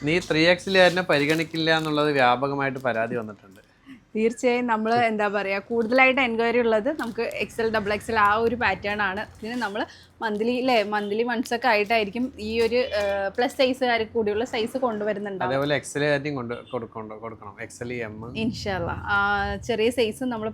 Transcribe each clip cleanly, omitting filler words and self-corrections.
നീ 3Xലുകാരനെ പരിഗണിക്കില്ല എന്നുള്ളത് വ്യാപകമായിട്ട് പരാതി വന്നിട്ടുണ്ട്. തീർച്ചയായും നമ്മൾ എന്താ പറയുക, കൂടുതലായിട്ട് എൻക്വയറി ഉള്ളത് നമുക്ക് XL XXL ആ ഒരു പാറ്റേൺ ആണ്. ഇതിന് നമ്മൾ മന്ത്ലി മന്ത്സൊക്കെ ആയിട്ടായിരിക്കും ഈ ഒരു പ്ലസ് സൈസുകാർക്ക് കൂടിയുള്ള സൈസ് കൊണ്ടുവരുന്നുണ്ട്. അതേപോലെ കൊടുക്കണം XL M ഇൻഷാല്ലാ ചെറിയ സൈസ് നമ്മൾ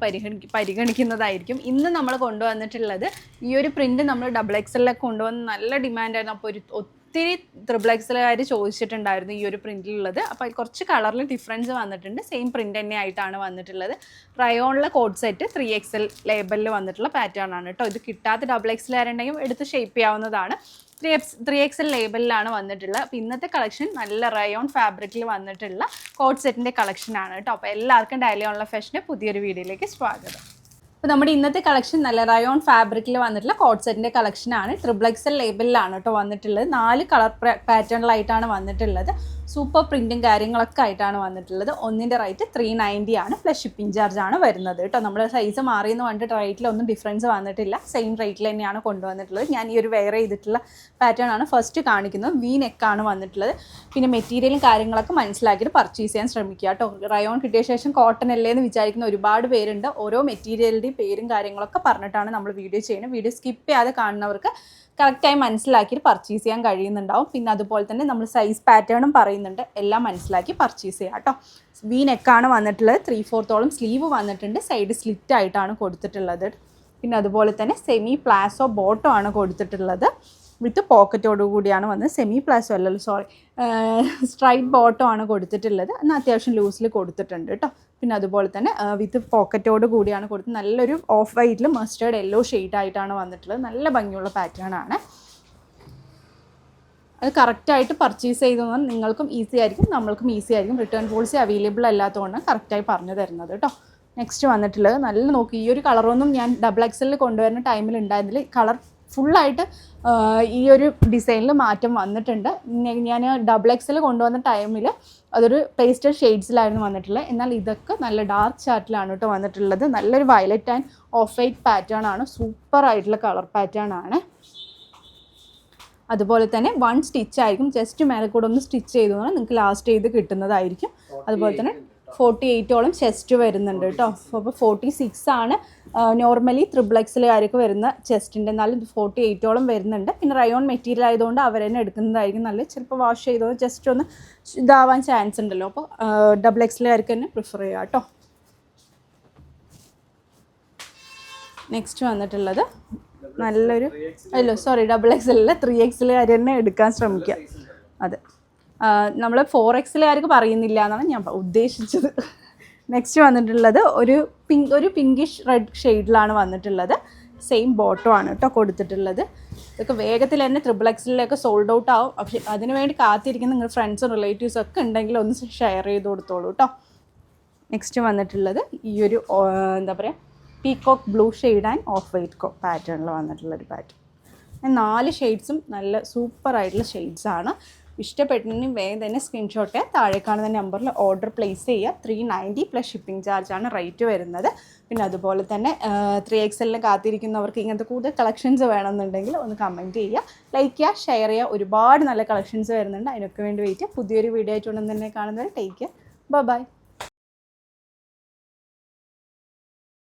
പരിഗണിക്കുന്നതായിരിക്കും. ഇന്ന് നമ്മൾ കൊണ്ടുവന്നിട്ടുള്ളത് ഈ ഒരു പ്രിന്റ് നമ്മൾ XXL കൊണ്ടുവന്ന് നല്ല ഡിമാൻഡായിരുന്നു. അപ്പോൾ ഒത്തിരി XXLകാർ ചോദിച്ചിട്ടുണ്ടായിരുന്നു ഈ ഒരു പ്രിന്റിലുള്ളത്. അപ്പോൾ കുറച്ച് കളറിൽ ഡിഫറൻസ് വന്നിട്ടുണ്ട്. സെയിം പ്രിന്റ് തന്നെ ആയിട്ടാണ് വന്നിട്ടുള്ളത്. റയോണിലെ കോഡ് സെറ്റ് 3XL ലേബലിൽ വന്നിട്ടുള്ള പാറ്റേൺ ആണ് കേട്ടോ. ഇത് കിട്ടാത്ത XXLകാരുണ്ടെങ്കിൽ എടുത്ത് ഷേപ്പ് ചെയ്യാവുന്നതാണ്. 3XL ലേബലിലാണ് വന്നിട്ടുള്ളത്. അപ്പോൾ ഇന്നത്തെ കളക്ഷൻ നല്ല റയോൺ ഫാബ്രിക്കിൽ വന്നിട്ടുള്ള കോഡ് സെറ്റിൻ്റെ കളക്ഷനാണ് കേട്ടോ. അപ്പോൾ എല്ലാവർക്കും ഡെയിലി ഓൺലൈൻ ഫാഷൻ്റെ പുതിയൊരു വീഡിയോയിലേക്ക് സ്വാഗതം. അപ്പോൾ നമ്മുടെ ഇന്നത്തെ കളക്ഷൻ നല്ല റയോൺ ഫാബ്രിക്കിൽ വന്നിട്ടുള്ള കോഡ് സെറ്റിൻ്റെ കളക്ഷനാണ്. XXL ലേബലിലാണ് കേട്ടോ വന്നിട്ടുള്ളത്. 4 കളർ പാറ്റേണിലായിട്ടാണ് വന്നിട്ടുള്ളത്. സൂപ്പർ പ്രിൻറ്റും കാര്യങ്ങളൊക്കെ ആയിട്ടാണ് വന്നിട്ടുള്ളത്. ഒന്നിൻ്റെ റേറ്റ് 390 ആണ്. പ്ലസ് ഷിപ്പിംഗ് ചാർജ് ആണ് വരുന്നത് കേട്ടോ. നമ്മുടെ സൈസ് മാറിയെന്ന് പറഞ്ഞിട്ട് റേറ്റിലൊന്നും ഡിഫറൻസ് വന്നിട്ടില്ല. സെയിം റേറ്റിൽ തന്നെയാണ് കൊണ്ടുവന്നിട്ടുള്ളത്. ഞാൻ ഈ ഒരു വെയർ ചെയ്തിട്ടുള്ള പാറ്റേൺ ആണ് ഫസ്റ്റ് കാണിക്കുന്നത്. വി നെക്കാണ് വന്നിട്ടുള്ളത്. പിന്നെ മെറ്റീരിയലും കാര്യങ്ങളൊക്കെ മനസ്സിലാക്കിയിട്ട് പർച്ചേസ് ചെയ്യാൻ ശ്രമിക്കുക കേട്ടോ. റയോൺ കിട്ടിയ ശേഷം കോട്ടൺ അല്ലേ എന്ന് വിചാരിക്കുന്ന ഒരുപാട് പേരുണ്ട്. ഓരോ മെറ്റീരിയലിൻ്റെ പേരും കാര്യങ്ങളൊക്കെ പറഞ്ഞിട്ടാണ് നമ്മൾ വീഡിയോ ചെയ്യുന്നത്. വീഡിയോ സ്കിപ്പ് ചെയ്യാതെ കാണുന്നവർക്ക് കറക്റ്റായി മനസ്സിലാക്കിയിട്ട് പർച്ചേസ് ചെയ്യാൻ കഴിയുന്നുണ്ടാവും. പിന്നെ അതുപോലെ തന്നെ നമ്മൾ സൈസ് പാറ്റേണും പറയുന്നുണ്ട്. എല്ലാം മനസ്സിലാക്കി പർച്ചേസ് ചെയ്യാം കേട്ടോ. വി നെക്കാണ് വന്നിട്ടുള്ളത്. 3/4 സ്ലീവ് വന്നിട്ടുണ്ട്. സൈഡ് സ്ലിറ്റ് ആയിട്ടാണ് കൊടുത്തിട്ടുള്ളത്. പിന്നെ അതുപോലെ തന്നെ സെമി പ്ലാസോ ബോട്ടോ ആണ് കൊടുത്തിട്ടുള്ളത്. വിത്ത് പോക്കറ്റോട് കൂടിയാണ് വന്നത്. സെമി പ്ലാസോ അല്ലല്ലോ, സോറി, സ്ട്രൈറ്റ് ബോട്ടോ ആണ് കൊടുത്തിട്ടുള്ളത്. എന്നാൽ അത്യാവശ്യം ലൂസിൽ കൊടുത്തിട്ടുണ്ട് കേട്ടോ. പിന്നെ അതുപോലെ തന്നെ വിത്ത് പോക്കറ്റോട് കൂടിയാണ് കൊടുത്തത്. നല്ലൊരു ഓഫ് വൈറ്റിൽ മസ്റ്റേർഡ് യെല്ലോ ഷെയ്ഡായിട്ടാണ് വന്നിട്ടുള്ളത്. നല്ല ഭംഗിയുള്ള പാറ്റേൺ ആണ്. അത് കറക്റ്റായിട്ട് പർച്ചേസ് ചെയ്തെന്നാൽ നിങ്ങൾക്കും ഈസി ആയിരിക്കും, നമ്മൾക്കും ഈസി ആയിരിക്കും. റിട്ടേൺ പോളിസി അവൈലബിൾ അല്ലാത്തതുകൊണ്ട് കറക്റ്റായി പറഞ്ഞു തരുന്നത് കേട്ടോ. നെക്സ്റ്റ് വന്നിട്ടുള്ളത് നല്ല നോക്കി, ഈ ഒരു കളറൊന്നും ഞാൻ XXL കൊണ്ടുവരുന്ന ടൈമിൽ ഉണ്ടായിരുന്നില്ല. കളർ ഫുള്ളായിട്ട് ഈ ഒരു ഡിസൈനിൽ മാറ്റം വന്നിട്ടുണ്ട്. ഞാൻ XXL കൊണ്ടുവന്ന ടൈമിൽ അതൊരു പേസ്റ്റൽ ഷെയ്ഡ്സിലായിരുന്നു വന്നിട്ടുള്ളത്. എന്നാൽ ഇതൊക്കെ നല്ല ഡാർക്ക് ചാർട്ടിലാണ് കേട്ടോ വന്നിട്ടുള്ളത്. നല്ലൊരു violet and of white pattern ആണ്. സൂപ്പർ ആയിട്ടുള്ള കളർ പാറ്റേൺ ആണ്. അതുപോലെ തന്നെ 1 സ്റ്റിച്ച് ആയിരിക്കും. ജസ്റ്റ് മേലെ കൂടെ ഒന്ന് സ്റ്റിച്ച് ചെയ്തോണം, നിങ്ങൾക്ക് ലാസ്റ്റ് ചെയ്ത് കിട്ടുന്നതായിരിക്കും. അതുപോലെ തന്നെ 48ഓളം ചെസ്റ്റ് വരുന്നുണ്ട് കേട്ടോ. അപ്പോൾ 46 ആണ് നോർമലി XXLകാർക്ക് വരുന്ന ചെസ്റ്റിൻ്റെ. എന്നാലും 48ഓളം വരുന്നുണ്ട്. പിന്നെ റയോൺ മെറ്റീരിയൽ ആയതുകൊണ്ട് അവർ തന്നെ എടുക്കുന്നതായിരിക്കും നല്ലത്. ചിലപ്പോൾ വാഷ് ചെയ്തോ ജസ്റ്റ് ഒന്ന് ഇതാവാൻ ചാൻസ് ഉണ്ടല്ലോ. അപ്പോൾ XXLകാർക്ക് തന്നെ പ്രിഫർ ചെയ്യുക കേട്ടോ. നെക്സ്റ്റ് വന്നിട്ടുള്ളത് നല്ലൊരു XXL 3XLകാർ തന്നെ എടുക്കാൻ ശ്രമിക്കുക. അതെ, നമ്മൾ 4XLകാർക്ക് പറയുന്നില്ല എന്നാണ് ഞാൻ ഉദ്ദേശിച്ചത്. നെക്സ്റ്റ് വന്നിട്ടുള്ളത് ഒരു പിങ്കിഷ് റെഡ് ഷെയ്ഡിലാണ് വന്നിട്ടുള്ളത്. സെയിം ബോട്ടോ ആണ് കേട്ടോ കൊടുത്തിട്ടുള്ളത്. ഇതൊക്കെ വേഗത്തിൽ തന്നെ XXLിലേക്ക് സോൾഡ് ഔട്ട് ആവും. പക്ഷേ അതിനുവേണ്ടി കാത്തിരിക്കുന്ന നിങ്ങൾ ഫ്രണ്ട്സും റിലേറ്റീവ്സും ഒക്കെ ഉണ്ടെങ്കിൽ ഒന്ന് ഷെയർ ചെയ്ത് കൊടുത്തോളൂ കേട്ടോ. നെക്സ്റ്റ് വന്നിട്ടുള്ളത് ഈ ഒരു എന്താ പറയുക, peacock blue shade and of white പാറ്റേണിൽ വന്നിട്ടുള്ളൊരു പാറ്റേൺ. 4 ഷെയ്ഡ്സും നല്ല സൂപ്പറായിട്ടുള്ള ഷെയ്ഡ്സാണ്. ഇഷ്ടപ്പെട്ടെങ്കിൽ വേഗം തന്നെ സ്ക്രീൻഷോട്ട് ചെയ്യുക. താഴെ കാണുന്ന നമ്പറിൽ ഓർഡർ പ്ലേസ് ചെയ്യുക. 390 പ്ലസ് ഷിപ്പിംഗ് ചാർജാണ് റേറ്റ് വരുന്നത്. പിന്നെ അതുപോലെ തന്നെ 3XLന് കാത്തിരിക്കുന്നവർക്ക് ഇങ്ങനത്തെ കൂടുതൽ കളക്ഷൻസ് വേണമെന്നുണ്ടെങ്കിൽ ഒന്ന് കമൻറ്റ് ചെയ്യുക, ലൈക്ക് ചെയ്യുക, ഷെയർ ചെയ്യുക. ഒരുപാട് നല്ല കളക്ഷൻസ് വരുന്നുണ്ട്. അതിനൊക്കെ വേണ്ടി വെയിറ്റ്. പുതിയൊരു വീഡിയോ ആയിട്ടുണ്ടെന്ന് തന്നെ കാണുന്നത്. Take care, by.